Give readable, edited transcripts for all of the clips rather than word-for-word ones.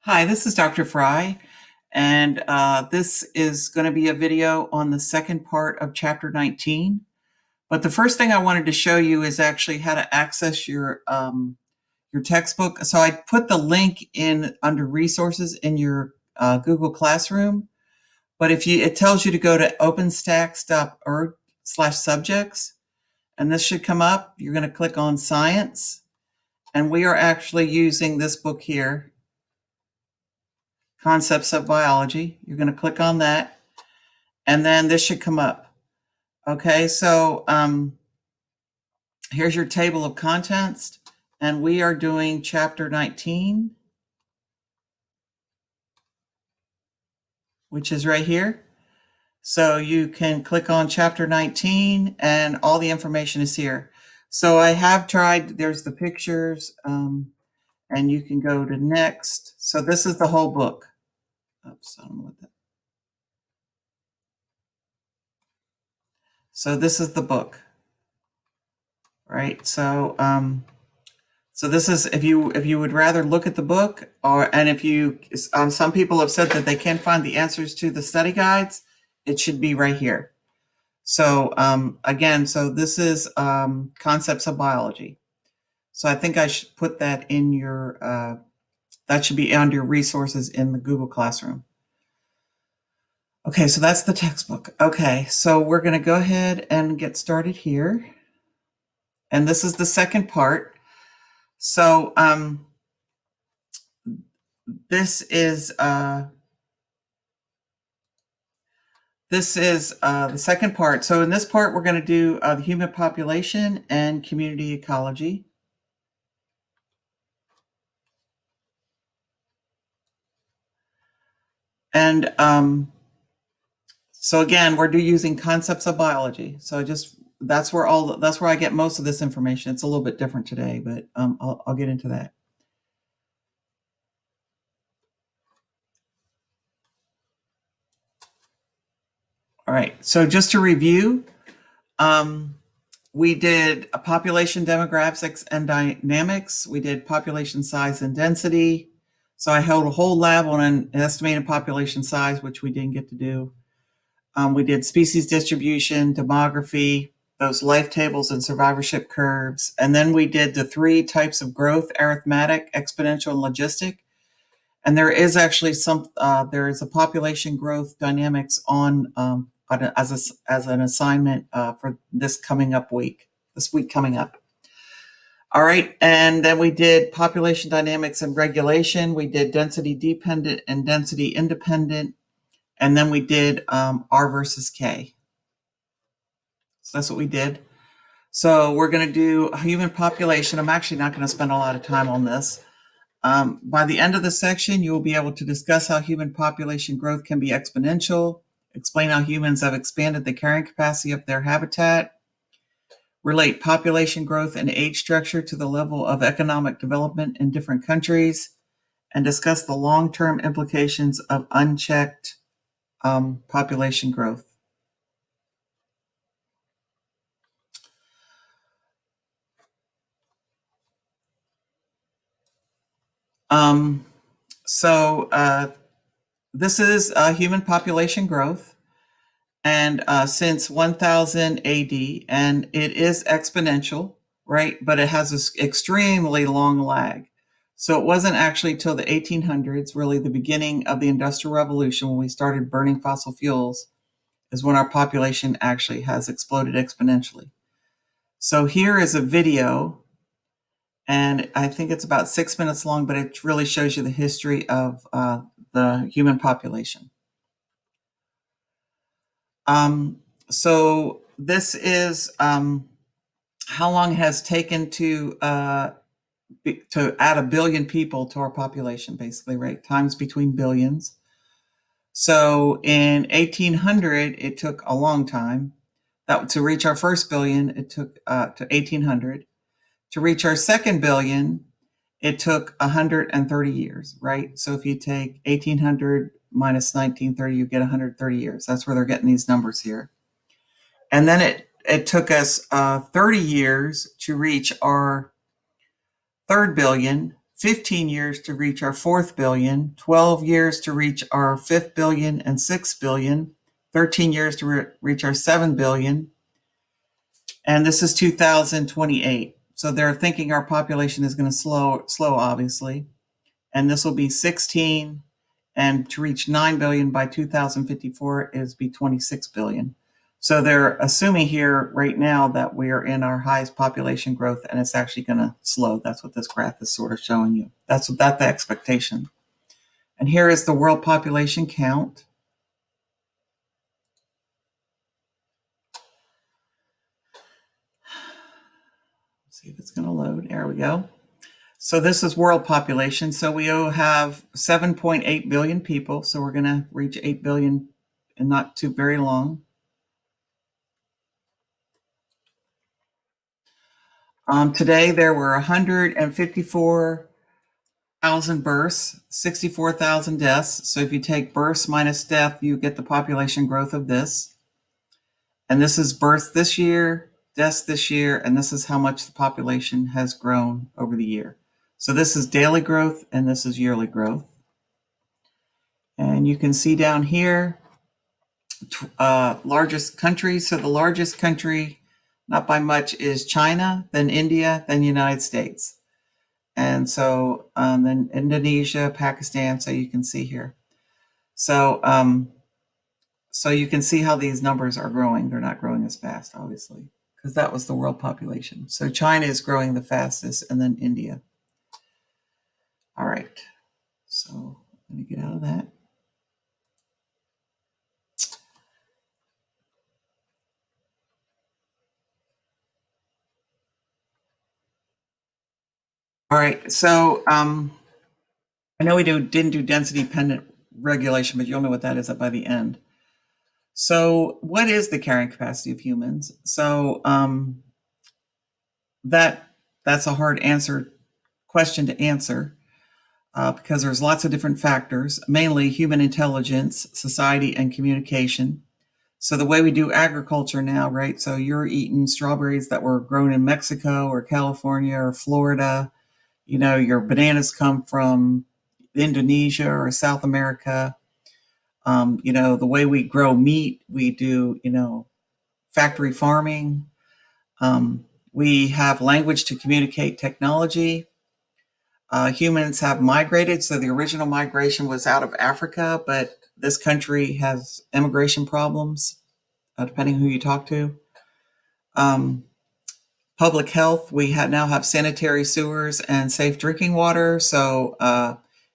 Hi, this is Dr. Fry, and this is going to be a video on the second part of Chapter 19. But the first thing I wanted to show you is actually how to access your textbook. So I put the link in under resources in your Google Classroom, but it tells you to go to openstax.org/subjects, and this should come up. You're going to click on Science, and we are actually using this book here, Concepts of Biology. You're going to click on that, and then this should come up. Okay, so here's your table of contents, and we are doing Chapter 19, which is right here. So you can click on Chapter 19, and all the information is here. So I have tried, there's the pictures, and you can go to next. So this is the whole book. Oops, I don't know what that. So this is the book, right? So this is if you would rather look at the book, and if you some people have said that they can't find the answers to the study guides, it should be right here. So again, so this is Concepts of Biology. So I think I should put that in your that should be under resources in the Google Classroom. Okay, so that's the textbook. Okay, so we're going to go ahead and get started here. And this is the second part. So this is the second part. So in this part, we're going to do the human population and community ecology. And so again, we're using Concepts of Biology. So that's where I get most of this information. It's a little bit different today, but I'll get into that. All right. So just to review, we did a population demographics and dynamics. We did population size and density. So I held a whole lab on an estimated population size, which we didn't get to do. We did species distribution, demography, those life tables and survivorship curves. And then we did the 3 types of growth: arithmetic, exponential, and logistic. And there is actually there is a population growth dynamics on as an assignment for this week coming up. All right, and then we did population dynamics and regulation. We did density dependent and density independent, and then we did R versus K. So that's what we did. So we're going to do human population. I'm actually not going to spend a lot of time on this. By the end of the section, you will be able to discuss how human population growth can be exponential, explain how humans have expanded the carrying capacity of their habitat, relate population growth and age structure to the level of economic development in different countries, and discuss the long-term implications of unchecked population growth. This is human population growth. And since 1000 AD, and it is exponential, right? But it has this extremely long lag. So it wasn't actually till the 1800s, really the beginning of the Industrial Revolution, when we started burning fossil fuels, is when our population actually has exploded exponentially. So here is a video, and I think it's about 6 minutes long, but it really shows you the history of the human population. So this is how long it has taken to add 1 billion people to our population, basically, right? Times between billions. So in 1800, it took a long time. To reach our first billion, it took to 1800. To reach our second billion, it took 130 years, right? So if you take 1800 minus 1930, you get 130 years. That's where they're getting these numbers here. And then it took us 30 years to reach our third billion. 15 years to reach our 4th billion, 12 years to reach our 5th billion and 6th billion, 13 years to reach our 7 billion. And this is 2028. So they're thinking our population is going to slow, obviously. And this will be 16, and to reach 9 billion by 2054 is be 26 billion. So they're assuming here right now that we are in our highest population growth, and it's actually going to slow. That's what this graph is sort of showing you. That's the expectation. And here is the world population count. Let's see if it's going to load. There we go. So this is world population. So we have 7.8 billion people. So we're going to reach 8 billion in not too very long. Today there were 154,000 births, 64,000 deaths. So if you take births minus death, you get the population growth of this. And this is births this year, deaths this year, and this is how much the population has grown over the year. So this is daily growth, and this is yearly growth. And you can see down here, largest countries. So the largest country, not by much, is China, then India, then United States. And so then Indonesia, Pakistan, so you can see here. So so you can see how these numbers are growing. They're not growing as fast, obviously, because that was the world population. So China is growing the fastest, and then India. All right, so let me get out of that. All right, so I know we didn't do density-dependent regulation, but you'll know what that is by the end. So what is the carrying capacity of humans? So that's a hard question to answer because there's lots of different factors, mainly human intelligence, society, and communication. So the way we do agriculture now, right? So you're eating strawberries that were grown in Mexico or California or Florida. You know, your bananas come from Indonesia or South America. You know, the way we grow meat, we do, you know, factory farming. We have language to communicate technology. Humans have migrated. So the original migration was out of Africa, but this country has immigration problems, depending who you talk to. Public health, we now have sanitary sewers and safe drinking water. So,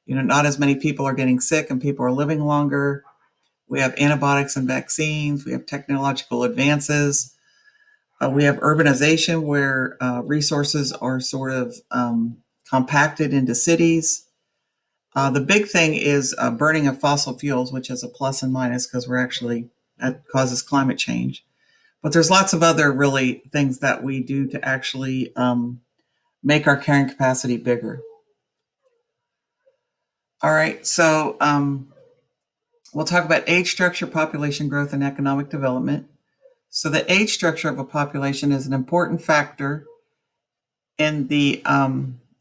you know, not as many people are getting sick and people are living longer. We have antibiotics and vaccines. We have technological advances. We have urbanization where resources are sort of compacted into cities. The big thing is burning of fossil fuels, which is a plus and minus because that causes climate change. But there's lots of other really things that we do to actually make our carrying capacity bigger. All right, so we'll talk about age structure, population growth, and economic development. So the age structure of a population is an important factor in the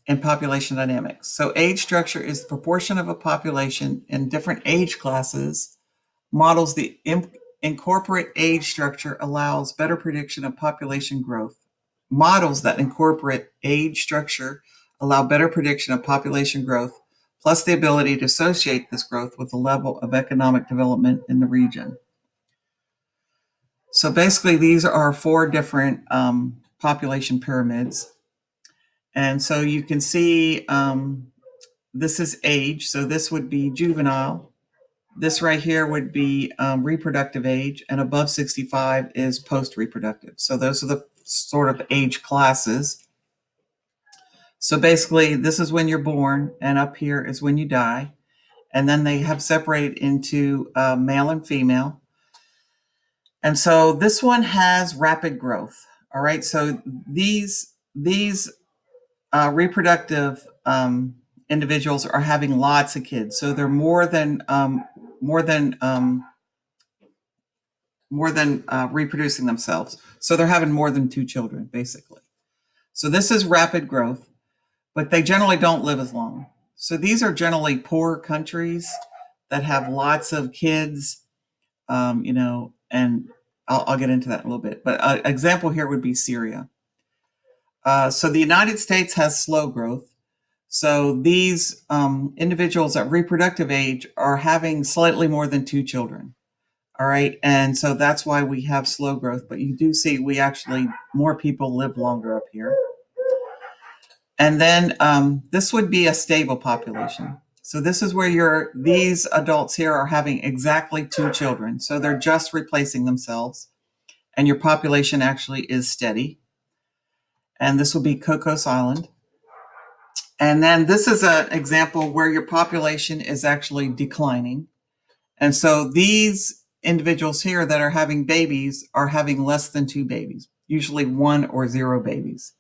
in population dynamics. So age structure is the proportion of a population in different age classes. Models the incorporate age structure allows better prediction of population growth. Models that incorporate age structure allow better prediction of population growth, plus the ability to associate this growth with the level of economic development in the region. So basically, these are 4 different population pyramids. And so you can see this is age. So this would be juvenile. This right here would be reproductive age, and above 65 is post-reproductive. So those are the sort of age classes. So basically, this is when you're born, and up here is when you die. And then they have separated into male and female. And so this one has rapid growth. All right. So these reproductive individuals are having lots of kids. So they're more than reproducing themselves. So they're having more than 2 children, basically. So this is rapid growth. but they generally don't live as long. So these are generally poor countries that have lots of kids, and I'll get into that in a little bit. But an example here would be Syria. So the United States has slow growth. So these individuals at reproductive age are having slightly more than 2 children. All right. And so that's why we have slow growth. But you do see more people live longer up here. And then this would be a stable population. So this is where these adults here are having exactly 2 children. So they're just replacing themselves. And your population actually is steady. And this will be Cocos Island. And then this is an example where your population is actually declining. And so these individuals here that are having babies are having less than 2 babies, usually 1 or 0 babies.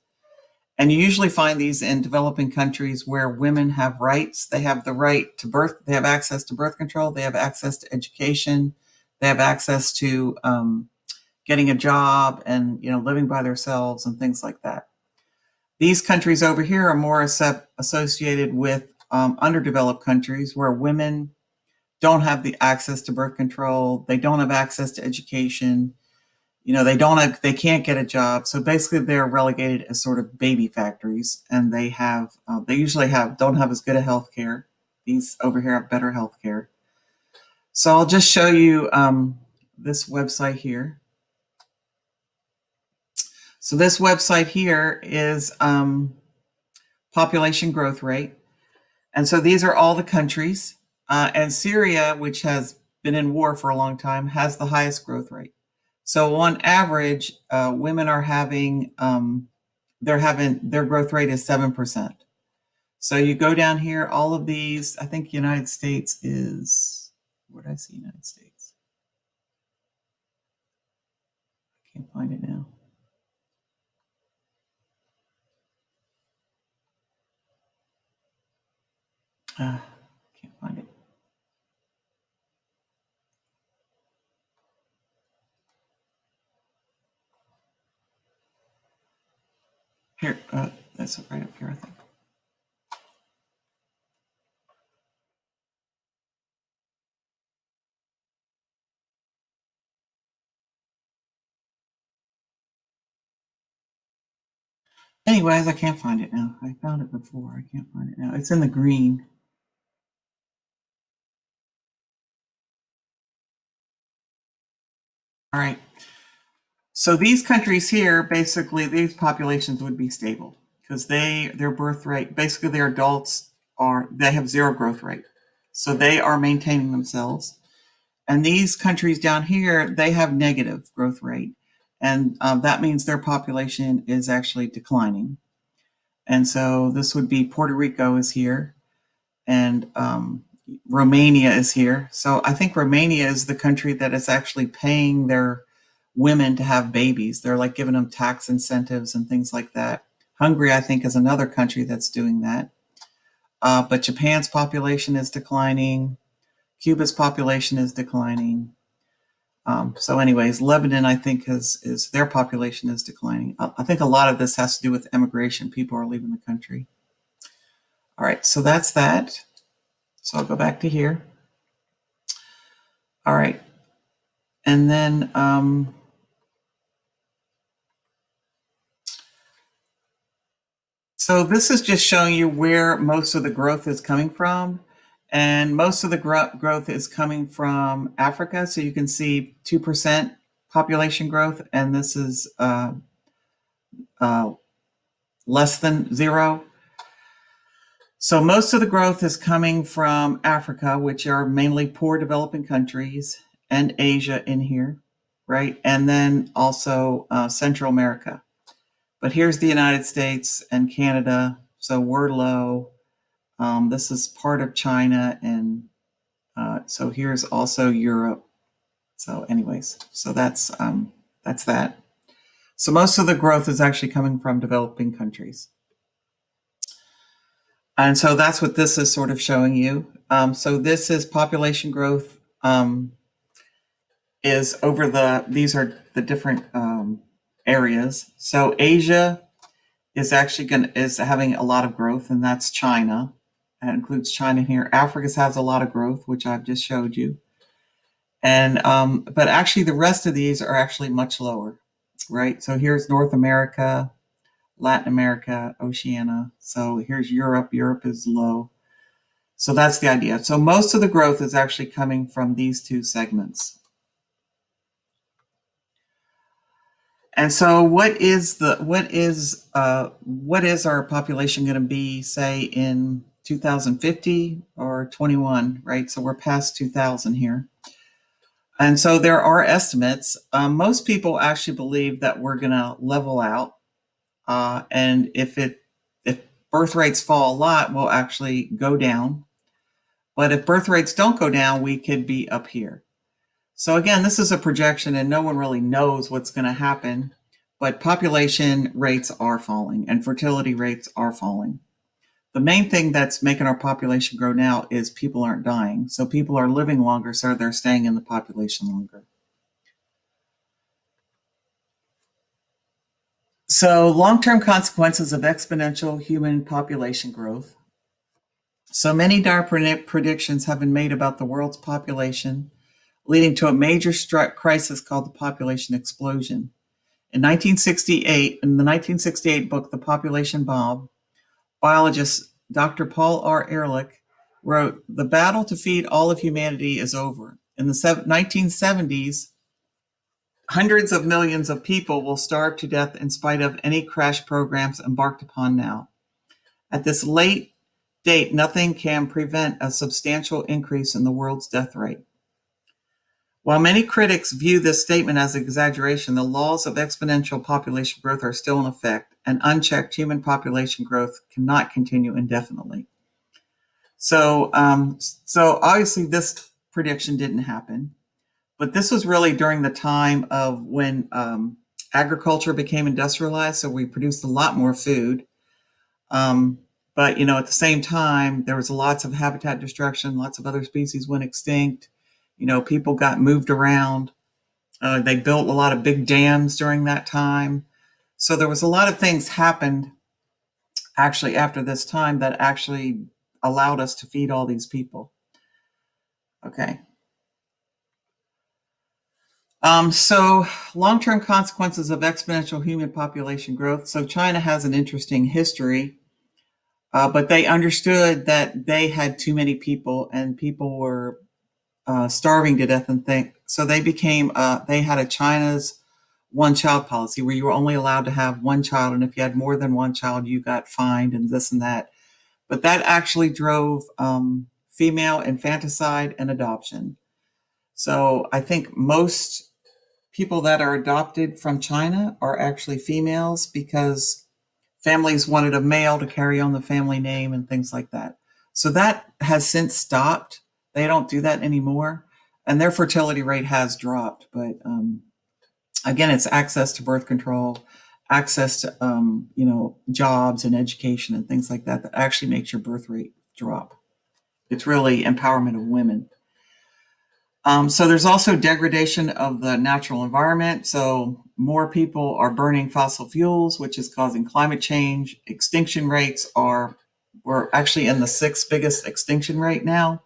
And you usually find these in developing countries where women have rights. They have the right to birth. They have access to birth control. They have access to education. They have access to getting a job and living by themselves and things like that. These countries over here are more associated with underdeveloped countries where women don't have the access to birth control. They don't have access to education. They can't get a job. So basically they're relegated as sort of baby factories, and they usually don't have as good a health care. These over here have better health care. So I'll just show you this website here. So this website here is population growth rate. And so these are all the countries. And Syria, which has been in war for a long time, has the highest growth rate. So on average, women are having their growth rate is 7%. So you go down here, all of these, I think United States is, where did I see United States? I can't find it now. Can't find it. Here, that's right up here, I think. Anyways, I can't find it now. I found it before. I can't find it now. It's in the green. All right. So these countries here, basically, these populations would be stable because their birth rate, basically their adults they have 0 growth rate. So they are maintaining themselves. And these countries down here, they have negative growth rate. And that means their population is actually declining. And so this would be Puerto Rico is here, and Romania is here. So I think Romania is the country that is actually paying their women to have babies. They're like giving them tax incentives and things like that. Hungary, I think, is another country that's doing that. But Japan's population is declining. Cuba's population is declining. So anyways, Lebanon, I think, is their population is declining. I think a lot of this has to do with immigration. People are leaving the country. All right, so that's that. So I'll go back to here. All right. And then so this is just showing you where most of the growth is coming from. And most of the growth is coming from Africa. So you can see 2% population growth, and this is less than 0. So most of the growth is coming from Africa, which are mainly poor developing countries, and Asia in here, right? And then also Central America. But here's the United States and Canada. So we're low. This is part of China, and so here's also Europe. So anyways, so that's that. So most of the growth is actually coming from developing countries. And so that's what this is sort of showing you. So this is population growth is over these are the different areas. So Asia is actually is having a lot of growth, and that's China. That includes China here. Africa has a lot of growth, which I've just showed you. And but actually the rest of these are actually much lower, right? So here's North America, Latin America, Oceania. So here's Europe. Europe is low. So that's the idea. So most of the growth is actually coming from these two segments. And so what is our population going to be, say, in 2050 or 21, right? So we're past 2000 here. And so there are estimates. Most people actually believe that we're going to level out. And if birth rates fall a lot, we'll actually go down. But if birth rates don't go down, we could be up here. So again, this is a projection and no one really knows what's going to happen, but population rates are falling and fertility rates are falling. The main thing that's making our population grow now is people aren't dying. So people are living longer, so they're staying in the population longer. So long-term consequences of exponential human population growth. So many dire predictions have been made about the world's population, leading to a major crisis called the population explosion. In the 1968 book, The Population Bomb, biologist Dr. Paul R. Ehrlich wrote, "The battle to feed all of humanity is over. In the 1970s, hundreds of millions of people will starve to death in spite of any crash programs embarked upon now. At this late date, nothing can prevent a substantial increase in the world's death rate." While many critics view this statement as an exaggeration, the laws of exponential population growth are still in effect, and unchecked human population growth cannot continue indefinitely. So obviously this prediction didn't happen, but this was really during the time of when agriculture became industrialized, so we produced a lot more food. But at the same time, there was lots of habitat destruction, lots of other species went extinct. People got moved around. They built a lot of big dams during that time. So there was a lot of things happened actually after this time that actually allowed us to feed all these people. Okay. So long-term consequences of exponential human population growth. So China has an interesting history, but they understood that they had too many people and people were starving to death and think. So they had a China's one-child policy where you were only allowed to have one child. And if you had more than one child, you got fined and this and that. But that actually drove female infanticide and adoption. So I think most people that are adopted from China are actually females because families wanted a male to carry on the family name and things like that. So that has since stopped. They don't do that anymore. And their fertility rate has dropped. But again, it's access to birth control, access to jobs and education and things like that actually makes your birth rate drop. It's really empowerment of women. So there's also degradation of the natural environment. So more people are burning fossil fuels, which is causing climate change. Extinction rates we're actually in the 6th biggest extinction rate now.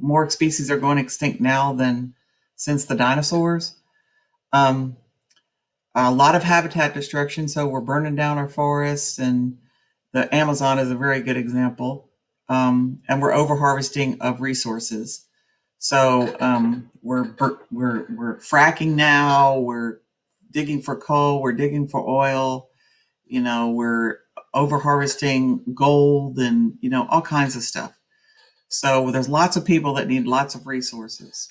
More species are going extinct now than since the dinosaurs. A lot of habitat destruction. So we're burning down our forests, and the Amazon is a very good example. And we're overharvesting of resources. So we're fracking now. We're digging for coal. We're digging for oil. We're overharvesting gold and all kinds of stuff. So there's lots of people that need lots of resources.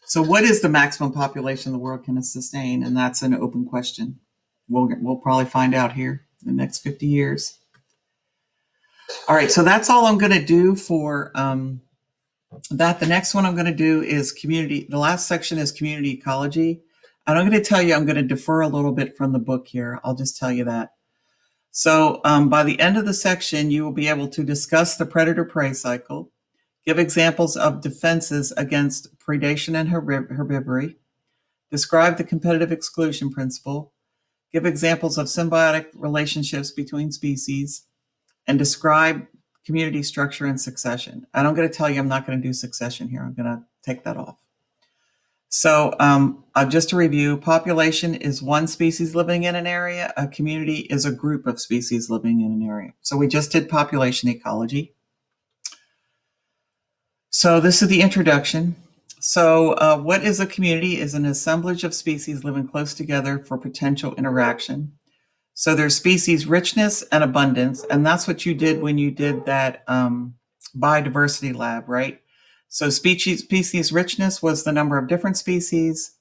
So what is the maximum population the world can sustain? And that's an open question. We'll probably find out here in the next 50 years. All right, so that's all I'm going to do for that. The next one I'm going to do is community. The last section is community ecology. And I'm going to tell you, I'm going to defer a little bit from the book here. I'll just tell you that. So by the end of the section, you will be able to discuss the predator-prey cycle, give examples of defenses against predation and herbivory, describe the competitive exclusion principle, Give examples of symbiotic relationships between species, and describe community structure and succession. And I'm going to tell you, I'm not going to do succession here. I'm going to take that off. So just to review, population is one species living in an area. A community is a group of species living in an area. So we just did population ecology. So this is the introduction. So what is a community? Is an assemblage of species living close together for potential interaction. So there's species richness and abundance, and that's what you did when you did that biodiversity lab, right? So species richness was the number of different species,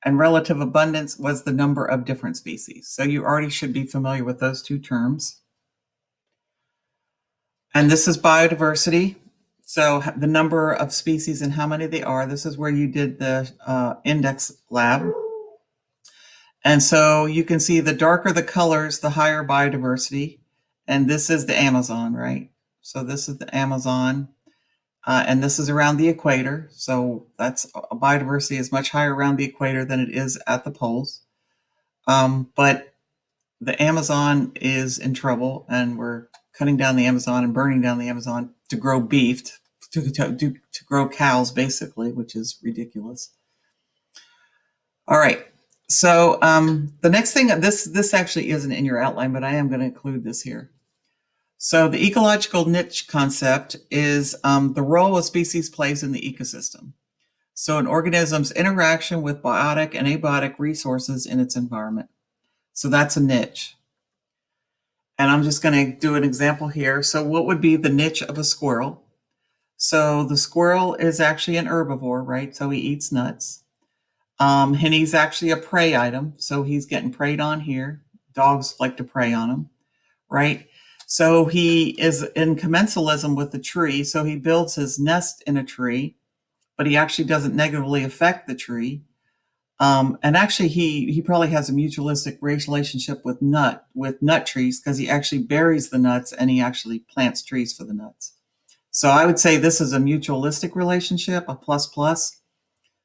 and relative abundance was the number of different species. So you already should be familiar with those two terms. And this is biodiversity. So the number of species and how many they are. This is where you did the index lab. And so you can see the darker the colors, the higher biodiversity. And this is the Amazon, right? So this is the Amazon. And this is around the equator. So that's biodiversity is much higher around the equator than it is at the poles. But the Amazon is in trouble, and we're cutting down the Amazon and burning down the Amazon to grow beef, to grow cows, basically, which is ridiculous. All right. So the next thing, this actually isn't in your outline, but I am going to include this here. So the ecological niche concept is the role a species plays in the ecosystem. So an organism's interaction with biotic and abiotic resources in its environment. So that's a niche. And I'm just going to do an example here. So what would be the niche of a squirrel? So the squirrel is actually an herbivore, right? So he eats nuts. And he's actually a prey item. So he's getting preyed on here. Dogs like to prey on him, right? So he is in commensalism with the tree. So he builds his nest in a tree, but he actually doesn't negatively affect the tree. And actually he probably has a mutualistic relationship with nut trees, because he actually buries the nuts and he actually plants trees for the nuts. So I would say this is a mutualistic relationship, a plus.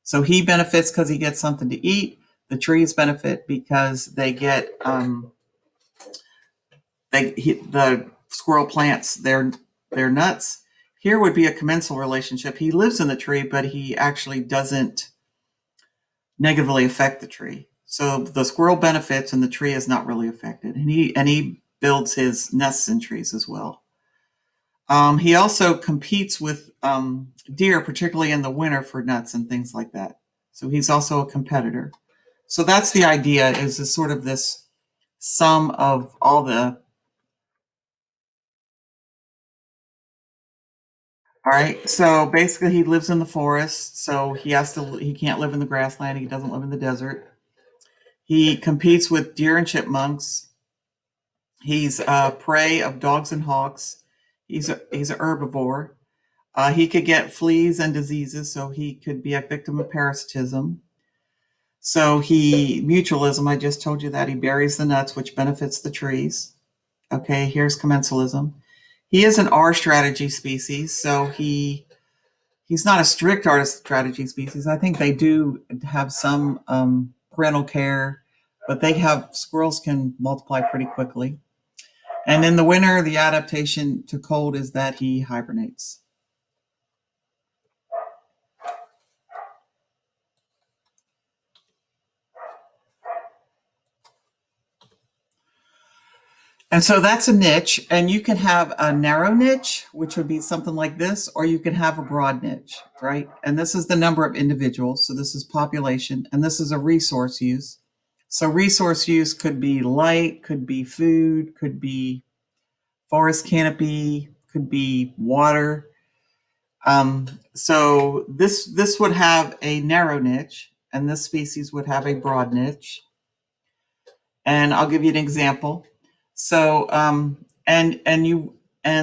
So he benefits because he gets something to eat. The trees benefit because they get the squirrel plants their nuts. Here would be a commensal relationship. He lives in the tree, but he actually doesn't negatively affect the tree. So the squirrel benefits and the tree is not really affected. And he builds his nests in trees as well. He also competes with deer, particularly in the winter, for nuts and things like that. So he's also a competitor. So that's the idea, is sort of this sum of all the. All right. So basically he lives in the forest. So he can't live in the grassland. He doesn't live in the desert. He competes with deer and chipmunks. He's a prey of dogs and hawks. He's an herbivore. He could get fleas and diseases, so he could be a victim of parasitism. So mutualism, I just told you that. He buries the nuts, which benefits the trees. Okay, here's commensalism. He is an R strategy species, so he's not a strict R strategy species. I think they do have some parental care, but squirrels can multiply pretty quickly. And in the winter, the adaptation to cold is that he hibernates. And so that's a niche, and you can have a narrow niche, which would be something like this, or you can have a broad niche, right? And this is the number of individuals. So this is population, and this is a resource use. So resource use could be light, could be food, could be forest canopy, could be water. So this would have a narrow niche, and this species would have a broad niche. And I'll give you an example. So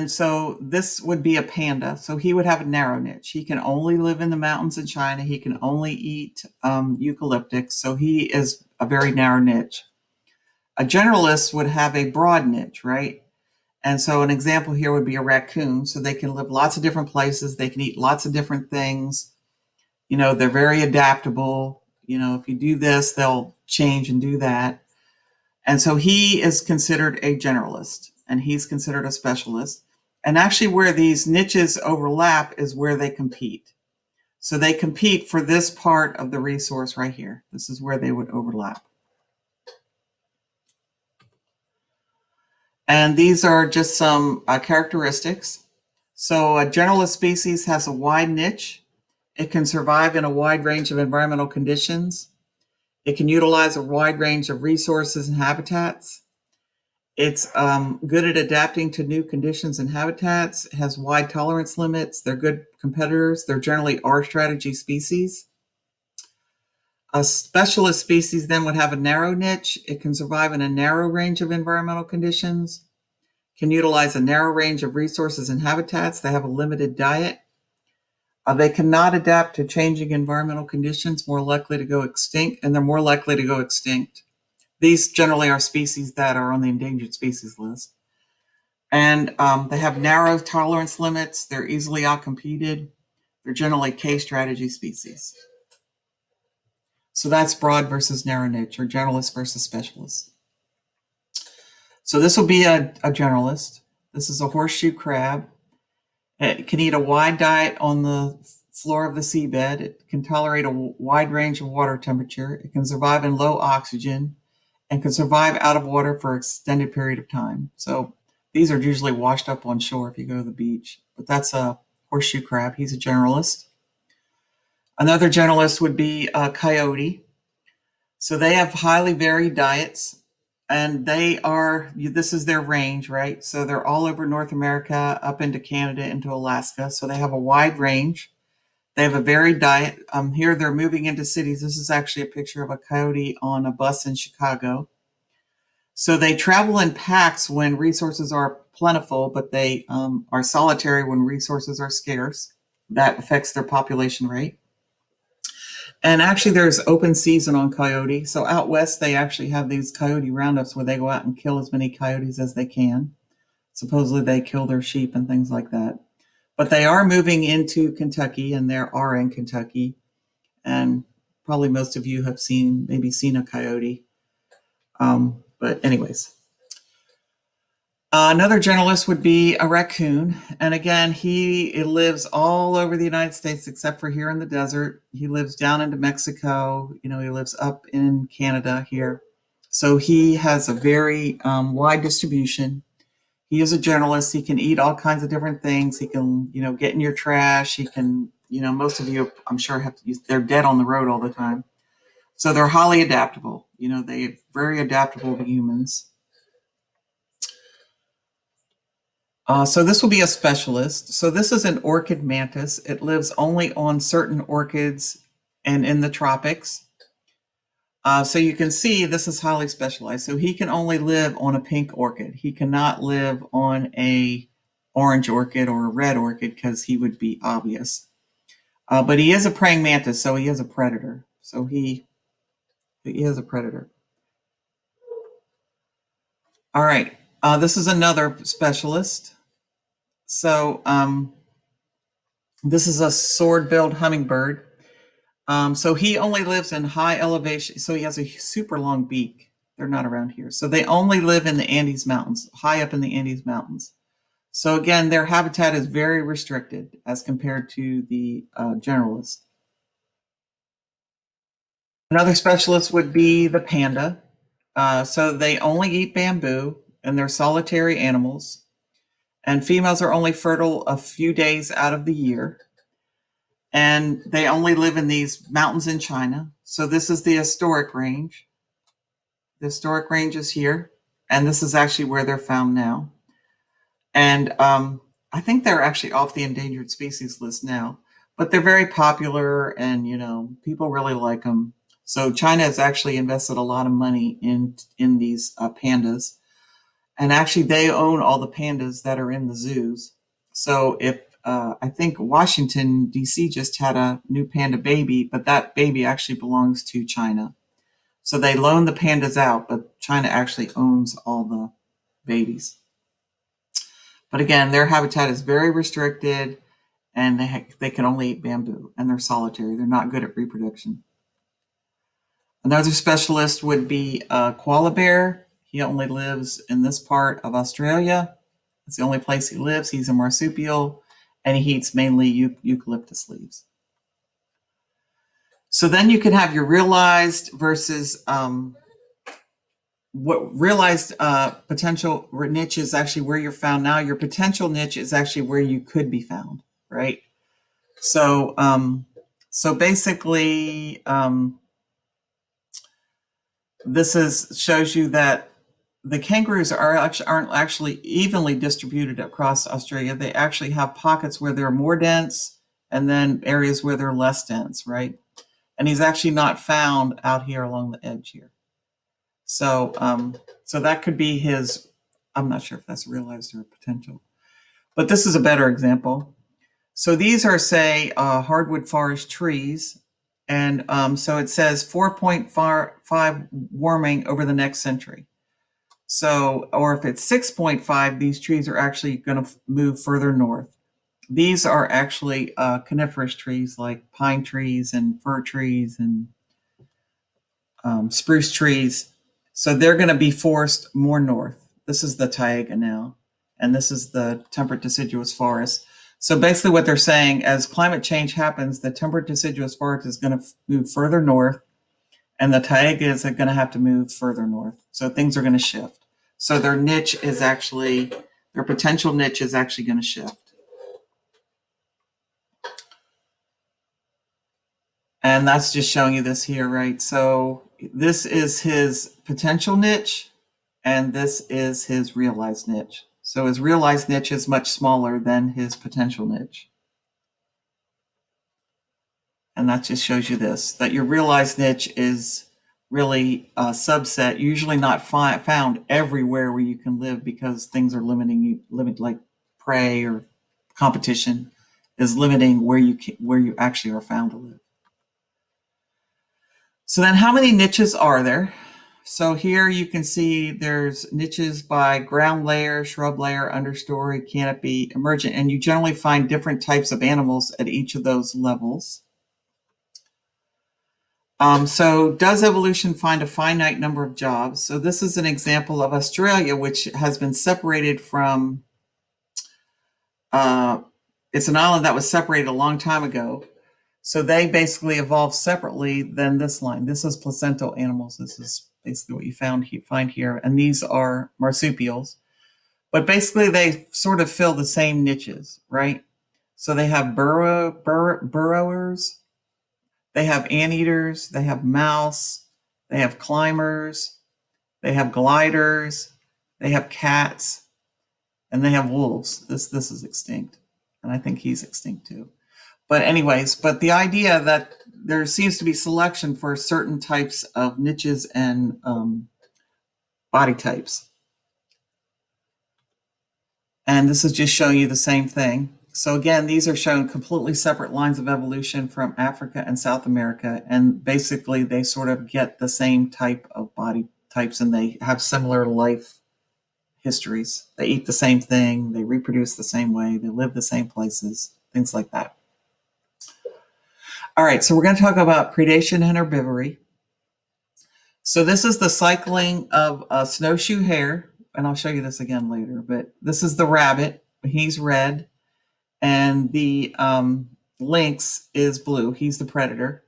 so this would be a panda. So he would have a narrow niche. He can only live in the mountains in China. He can only eat eucalyptics. So he is a very narrow niche. A generalist would have a broad niche, right? And so an example here would be a raccoon. So they can live lots of different places. They can eat lots of different things. They're very adaptable. If you do this, they'll change and do that. And so he is considered a generalist and he's considered a specialist. And actually, where these niches overlap is where they compete. So they compete for this part of the resource right here. This is where they would overlap. And these are just some characteristics. So a generalist species has a wide niche. It can survive in a wide range of environmental conditions. It can utilize a wide range of resources and habitats. It's good at adapting to new conditions and habitats. It has wide tolerance limits. They're good competitors. They're generally R strategy species. A specialist species then would have a narrow niche. It can survive in a narrow range of environmental conditions, can utilize a narrow range of resources and habitats. They have a limited diet. They cannot adapt to changing environmental conditions, more likely to go extinct, and they're more likely to go extinct. These generally are species that are on the endangered species list. And they have narrow tolerance limits. They're easily outcompeted. They're generally K strategy species. So that's broad versus narrow niche, or generalist versus specialist. So this will be a generalist. This is a horseshoe crab. It can eat a wide diet on the floor of the seabed. It can tolerate a wide range of water temperature. It can survive in low oxygen and can survive out of water for an extended period of time. So these are usually washed up on shore if you go to the beach. But that's a horseshoe crab. He's a generalist. Another generalist would be a coyote. So they have highly varied diets, and this is their range, right? So they're all over North America, up into Canada, into Alaska. So they have a wide range. They have a varied diet. Here they're moving into cities. This is actually a picture of a coyote on a bus in Chicago. So they travel in packs when resources are plentiful, but they are solitary when resources are scarce. That affects their population rate. And actually, there's open season on coyote. So out west, they actually have these coyote roundups where they go out and kill as many coyotes as they can. Supposedly, they kill their sheep and things like that. But they are moving into Kentucky, and they are in Kentucky. And probably most of you have maybe seen a coyote. But anyways. Another generalist would be a raccoon. And again, he lives all over the United States except for here in the desert. He lives down into Mexico. He lives up in Canada here. So he has a very wide distribution. He is a generalist. He can eat all kinds of different things. He can, get in your trash. He can, most of you, I'm sure, they're dead on the road all the time. So they're highly adaptable. They're very adaptable to humans. So this will be a specialist. So this is an orchid mantis. It lives only on certain orchids and in the tropics. So you can see this is highly specialized. So he can only live on a pink orchid. He cannot live on a orange orchid or a red orchid because he would be obvious. But he is a praying mantis, so he is a predator. So he is a predator. All right. This is another specialist. So this is a sword-billed hummingbird. So he only lives in high elevation. So he has a super long beak. They're not around here. So they only live in the Andes Mountains, high up in the Andes Mountains. So again, their habitat is very restricted as compared to the generalist. Another specialist would be the panda. So they only eat bamboo, and they're solitary animals. And females are only fertile a few days out of the year. And they only live in these mountains in China. So this is the historic range. The historic range is here. And this is actually where they're found now. And I think they're actually off the endangered species list now. But they're very popular, and people really like them. So China has actually invested a lot of money in these pandas. And actually, they own all the pandas that are in the zoos. So if I think Washington, D.C. just had a new panda baby, but that baby actually belongs to China. So they loan the pandas out, but China actually owns all the babies. But again, their habitat is very restricted, and they can only eat bamboo, and they're solitary. They're not good at reproduction. Another specialist would be a koala bear. He only lives in this part of Australia. It's the only place he lives. He's a marsupial, and he eats mainly eucalyptus leaves. So then you can have your realized versus what realized potential niche is actually where you're found now. Your potential niche is actually where you could be found, right? So basically, this shows you that the kangaroos aren't actually evenly distributed across Australia. They actually have pockets where they're more dense and then areas where they're less dense, right? And he's actually not found out here along the edge here. So that could be his, I'm not sure if that's realized or potential, but this is a better example. So these are, say, hardwood forest trees. And so it says 4.5 warming over the next century. So, or if it's 6.5, these trees are actually going to move further north. These are actually coniferous trees like pine trees and fir trees and spruce trees. So they're going to be forced more north. This is the taiga now, and this is the temperate deciduous forest. So basically what they're saying, as climate change happens, the temperate deciduous forest is going to move further north, and the taiga is going to have to move further north. So things are going to shift. So their niche is actually, their potential niche is actually going to shift. And that's just showing you this here, right? So this is his potential niche, and this is his realized niche. So his realized niche is much smaller than his potential niche. And that just shows you this, that your realized niche is really a subset, usually not found everywhere where you can live because things are limiting you, like prey or competition is limiting where you actually are found to live. So then how many niches are there? So here you can see there's niches by ground layer, shrub layer, understory, canopy, emergent, and you generally find different types of animals at each of those levels. So does evolution find a finite number of jobs? So this is an example of Australia, which has been separated from, it's an island that was separated a long time ago. So they basically evolved separately than this line. This is placental animals. This is basically what you find here. And these are marsupials. But basically they sort of fill the same niches, right? So they have burrowers, they have anteaters, they have mouse, they have climbers, they have gliders, they have cats, and they have wolves. This is extinct. And I think he's extinct too. But anyways, but the idea that there seems to be selection for certain types of niches and body types. And this is just showing you the same thing. So again, these are showing completely separate lines of evolution from Africa and South America. And basically they sort of get the same type of body types and they have similar life histories. They eat the same thing, they reproduce the same way, they live the same places, things like that. All right, so we're going to talk about predation and herbivory. So this is the cycling of a snowshoe hare, and I'll show you this again later, but this is the rabbit. He's red, and the lynx is blue. He's the predator,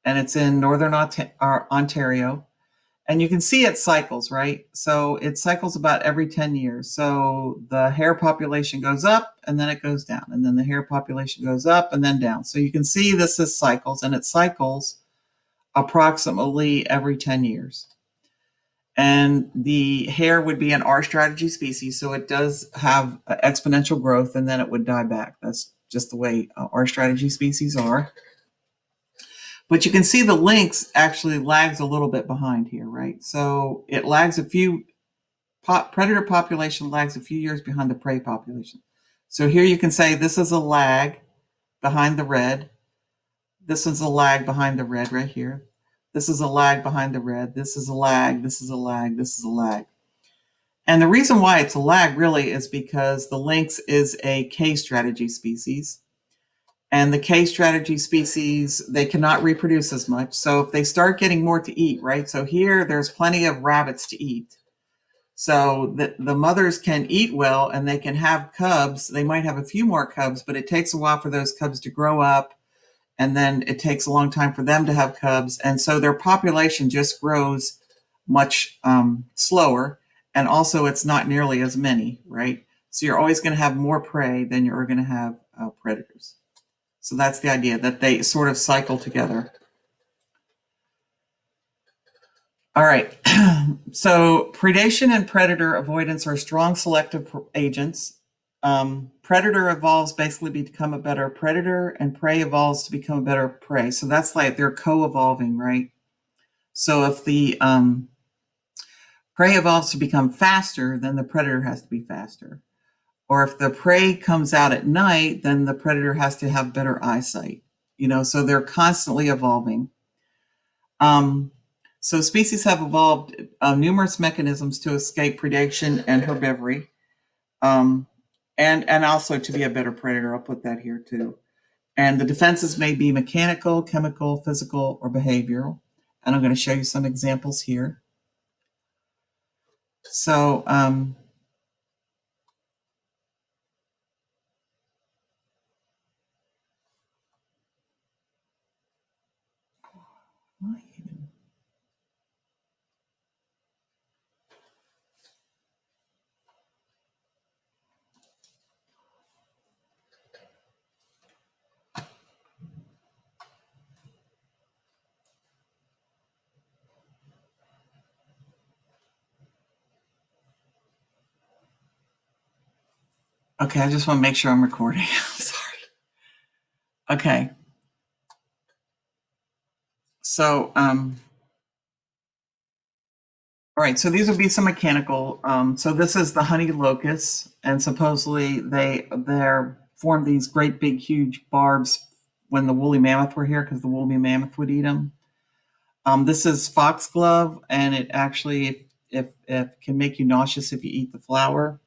and it's in northern Ontario. And you can see it cycles, right? So it cycles about every 10 years. So the hare population goes up and then it goes down. And then the hare population goes up and then down. So you can see this is cycles, and it cycles approximately every 10 years. And the hare would be an R strategy species. So it does have exponential growth and then it would die back. That's just the way R strategy species are. But you can see the lynx actually lags a little bit behind here, right? So it lags a few, predator population lags a few years behind the prey population. So here you can say this is a lag behind the red. This is a lag behind the red right here. This is a lag behind the red. This is a lag. This is a lag. This is a lag. And the reason why it's a lag really is because the lynx is a K strategy species. And the K strategy species, they cannot reproduce as much. So if they start getting more to eat, right? So here, there's plenty of rabbits to eat. So the mothers can eat well and they can have cubs. They might have a few more cubs, but it takes a while for those cubs to grow up. And then it takes a long time for them to have cubs. And so their population just grows much slower. And also, it's not nearly as many, right? So you're always going to have more prey than you're going to have predators. So that's the idea, that they sort of cycle together. All right. So predation and predator avoidance are strong selective agents. Predator evolves basically to become a better predator, and prey evolves to become a better prey. So that's like they're co-evolving, right? So if the prey evolves to become faster, then the predator has to be faster. Or if the prey comes out at night, then the predator has to have better eyesight. So they're constantly evolving. So species have evolved numerous mechanisms to escape predation and herbivory, and also to be a better predator. I'll put that here too. And the defenses may be mechanical, chemical, physical, or behavioral. And I'm going to show you some examples here. So okay, I just want to make sure I'm recording. I'm sorry. Okay. So, all right, so these would be some mechanical. So this is the honey locust, and supposedly they're formed these great big huge barbs when the woolly mammoth were here, because the woolly mammoth would eat them. This is foxglove, and it actually if can make you nauseous if you eat the flower.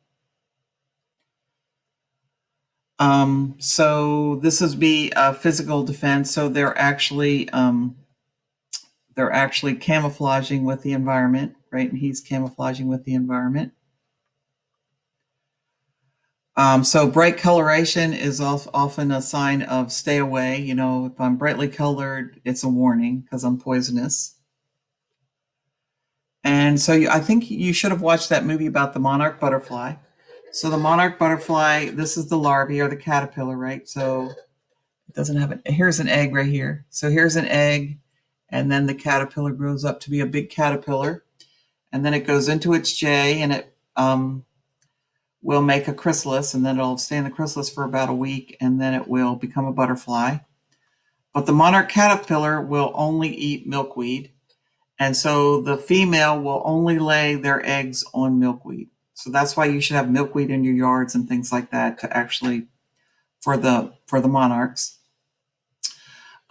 So this would be a physical defense. So they're actually camouflaging with the environment, right? And he's camouflaging with the environment. So bright coloration is often a sign of stay away. If I'm brightly colored, it's a warning because I'm poisonous. And so I think you should have watched that movie about the monarch butterfly. So the monarch butterfly, this is the larvae or the caterpillar, right? So it doesn't have here's an egg right here. So here's an egg, and then the caterpillar grows up to be a big caterpillar, and then it goes into its J, and it will make a chrysalis, and then it'll stay in the chrysalis for about a week, and then it will become a butterfly. But the monarch caterpillar will only eat milkweed, and so the female will only lay their eggs on milkweed. So that's why you should have milkweed in your yards and things like that to actually for the monarchs.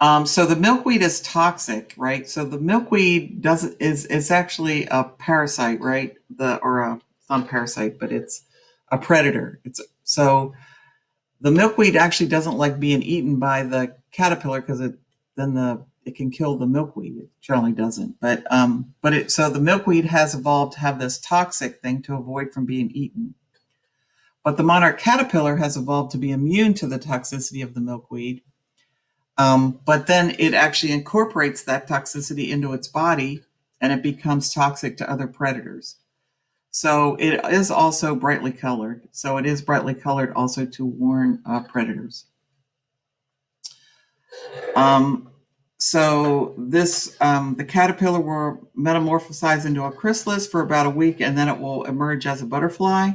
So the milkweed is toxic, right? So the milkweed is actually a parasite, right? It's not a parasite, but it's a predator. So the milkweed actually doesn't like being eaten by the caterpillar because it can kill the milkweed. It generally doesn't, so the milkweed has evolved to have this toxic thing to avoid from being eaten. But the monarch caterpillar has evolved to be immune to the toxicity of the milkweed. But then it actually incorporates that toxicity into its body, and it becomes toxic to other predators. So it is also brightly colored. So it is brightly colored also to warn predators. So this the caterpillar will metamorphosize into a chrysalis for about a week, and then it will emerge as a butterfly.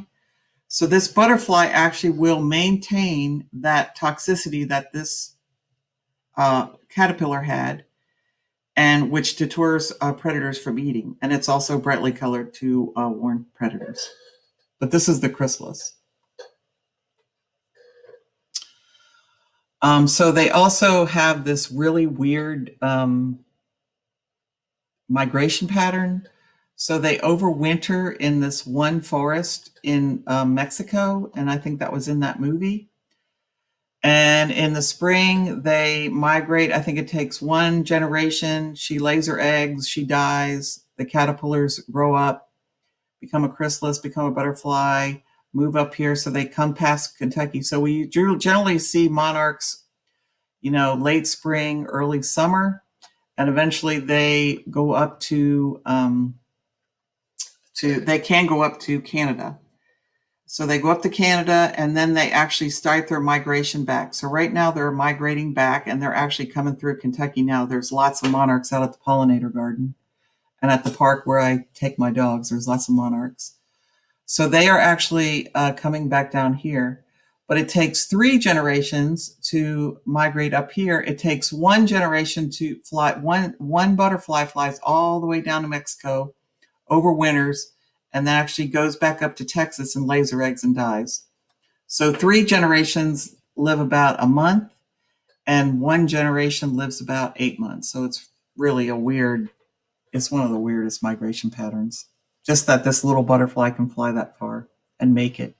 So this butterfly actually will maintain that toxicity that this caterpillar had, and which deters predators from eating. And it's also brightly colored to warn predators. But this is the chrysalis. So they also have this really weird migration pattern. So they overwinter in this one forest in Mexico, and I think that was in that movie. And in the spring, they migrate. I think it takes one generation. She lays her eggs, she dies. The caterpillars grow up, become a chrysalis, become a butterfly, move up here. So they come past Kentucky. So we generally see monarchs, late spring, early summer, and eventually they go up to they can go up to Canada. So they go up to Canada, and then they actually start their migration back. So right now they're migrating back, and they're actually coming through Kentucky now. There's lots of monarchs out at the pollinator garden, and at the park where I take my dogs, there's lots of monarchs. So they are actually coming back down here. But it takes 3 generations to migrate up here. It takes 1 generation to fly. One butterfly flies all the way down to Mexico, over winters, and then actually goes back up to Texas and lays her eggs and dies. So 3 generations live about a month, and 1 generation lives about 8 months. So it's really it's one of the weirdest migration patterns. Just that this little butterfly can fly that far and make it.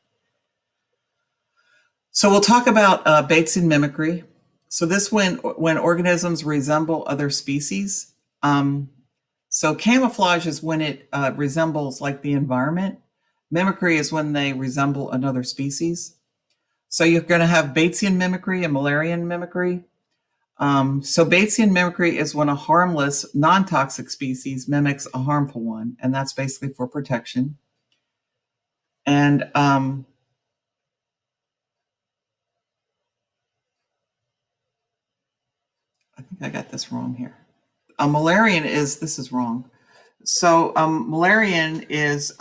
So we'll talk about Batesian mimicry. So this when organisms resemble other species. So camouflage is when it resembles like the environment. Mimicry is when they resemble another species. So you're going to have Batesian mimicry and Müllerian mimicry. So Batesian mimicry is when a harmless, non-toxic species mimics a harmful one, and that's basically for protection. And I think I got this wrong here. Müllerian this is wrong. So Müllerian is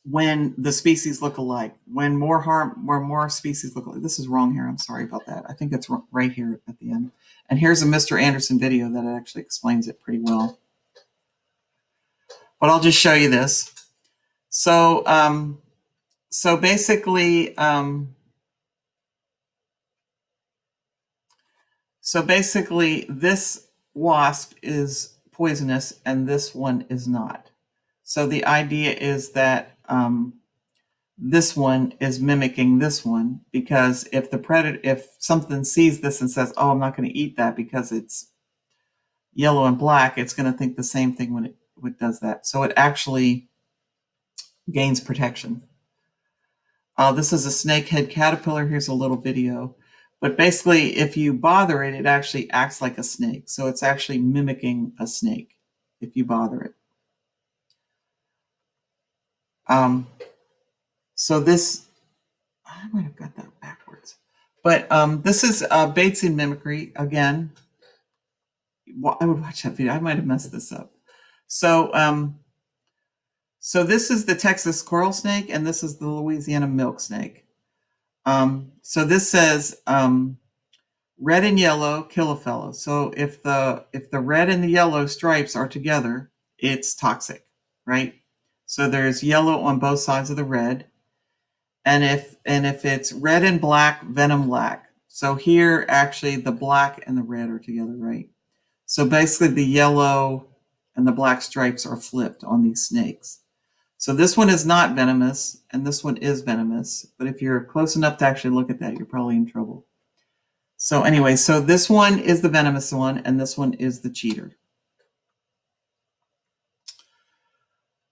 when the species look alike, when more species look alike. This is wrong here. I'm sorry about that. I think it's right here at the end. And here's a Mr. Anderson video that actually explains it pretty well. But I'll just show you this. So, so basically, this wasp is poisonous and this one is not. So the idea is that this one is mimicking this one, because if something sees this and says, "Oh, I'm not going to eat that because it's yellow and black," it's going to think the same thing when it does that. So it actually gains protection. This is a snakehead caterpillar. Here's a little video. But basically, if you bother it, it actually acts like a snake. So it's actually mimicking a snake if you bother it. So this, I might have got that backwards. But this is Batesian mimicry. Again, I would watch that video. I might have messed this up. So, so this is the Texas coral snake, and this is the Louisiana milk snake. So this says red and yellow kill a fellow. So if the red and the yellow stripes are together, it's toxic, right? So there's yellow on both sides of the red. And if it's red and black, venom lac. So here, actually, the black and the red are together, right? So basically, the yellow and the black stripes are flipped on these snakes. So this one is not venomous, and this one is venomous. But if you're close enough to actually look at that, you're probably in trouble. So anyway, so this one is the venomous one, and this one is the cheater.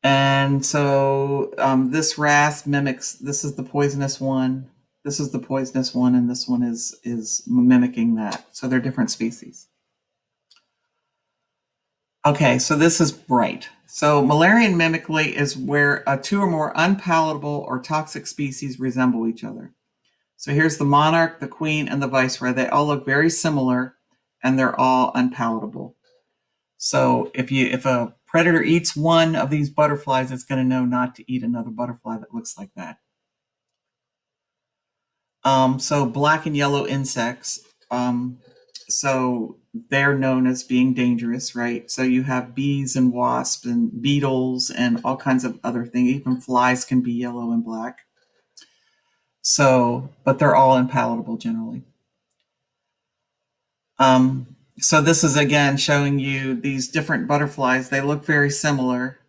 And so this wrasse mimics, this is the poisonous one, this is the poisonous one, and this one is mimicking that. So they're different species. Okay, so this is bright. So Müllerian mimicry is where 2 or more unpalatable or toxic species resemble each other. So here's the monarch, the queen, and the viceroy. They all look very similar, and they're all unpalatable. So if a predator eats one of these butterflies, it's going to know not to eat another butterfly that looks like that. So black and yellow insects. So they're known as being dangerous, right? So you have bees and wasps and beetles and all kinds of other things. Even flies can be yellow and black. So, but they're all unpalatable generally. So this is again showing you these different butterflies. They look very similar.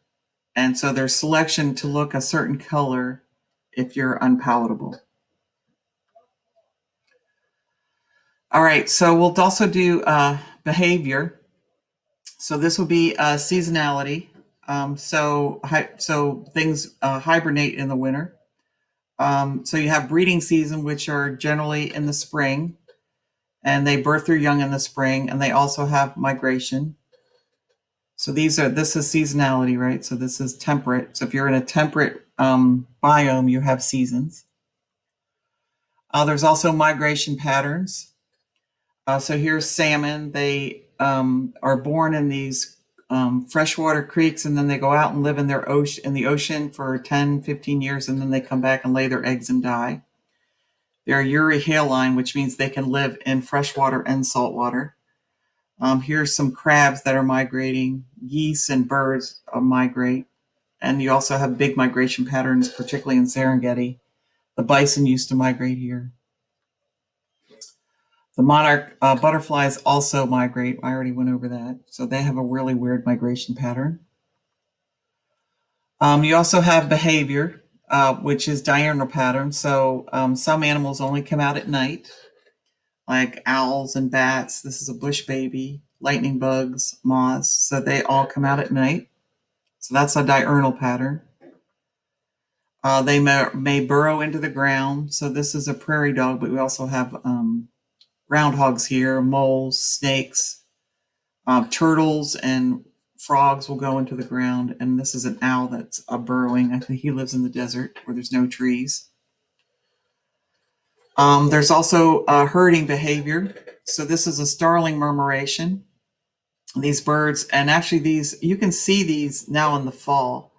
And so there's selection to look a certain color if you're unpalatable. All right, so we'll also do behavior. So this will be seasonality. So things hibernate in the winter. So you have breeding season, which are generally in the spring, and they birth their young in the spring, and they also have migration. So this is seasonality, right? So this is temperate. So if you're in a temperate biome, you have seasons. There's also migration patterns. So here's salmon. They are born in these freshwater creeks, and then they go out and live in the ocean for 10, 15 years, and then they come back and lay their eggs and die. They're euryhaline, which means they can live in freshwater and saltwater. Here's some crabs that are migrating. Geese and birds migrate. And you also have big migration patterns, particularly in Serengeti. The bison used to migrate here. The monarch butterflies also migrate. I already went over that. So they have a really weird migration pattern. You also have behavior, which is diurnal pattern. So some animals only come out at night, like owls and bats. This is a bush baby, lightning bugs, moths. So they all come out at night. So that's a diurnal pattern. They may burrow into the ground. So this is a prairie dog, but we also have groundhogs here, moles, snakes, turtles, and frogs will go into the ground. And this is an owl that's burrowing. I think he lives in the desert where there's no trees. There's also herding behavior. So this is a starling murmuration. These birds, and actually you can see these now in the fall.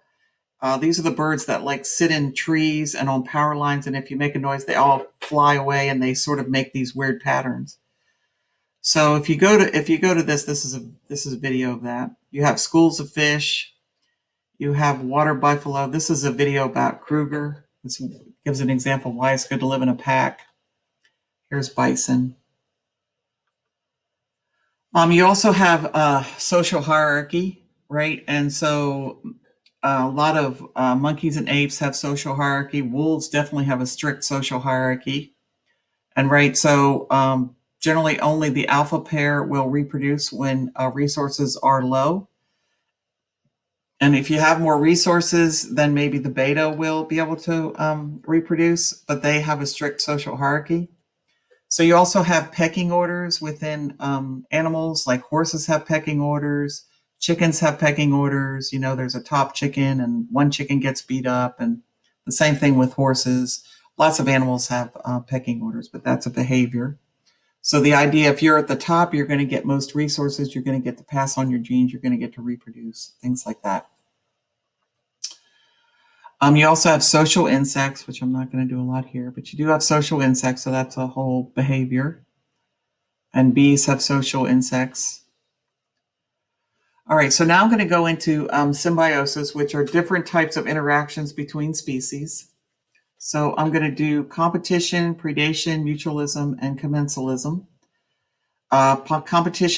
These are the birds that like sit in trees and on power lines, and if you make a noise, they all fly away, and they sort of make these weird patterns. So if you go to this is a video of that. You have schools of fish. You have water buffalo. This is a video about Kruger. This gives an example of why it's good to live in a pack. Here's bison. You also have social hierarchy, right? And so a lot of monkeys and apes have social hierarchy. Wolves definitely have a strict social hierarchy. And right, so generally only the alpha pair will reproduce when resources are low. And if you have more resources, then maybe the beta will be able to reproduce, but they have a strict social hierarchy. So you also have pecking orders within animals, like horses have pecking orders, chickens have pecking orders. There's a top chicken and one chicken gets beat up, and the same thing with horses. Lots of animals have pecking orders, but that's a behavior. So the idea, if you're at the top, you're going to get most resources, you're going to get to pass on your genes, you're going to get to reproduce, things like that. You also have social insects, which I'm not going to do a lot here, but you do have social insects, so that's a whole behavior. And bees have social insects. All right, so now I'm going to go into symbiosis, which are different types of interactions between species. So I'm going to do competition, predation, mutualism, and commensalism. Competition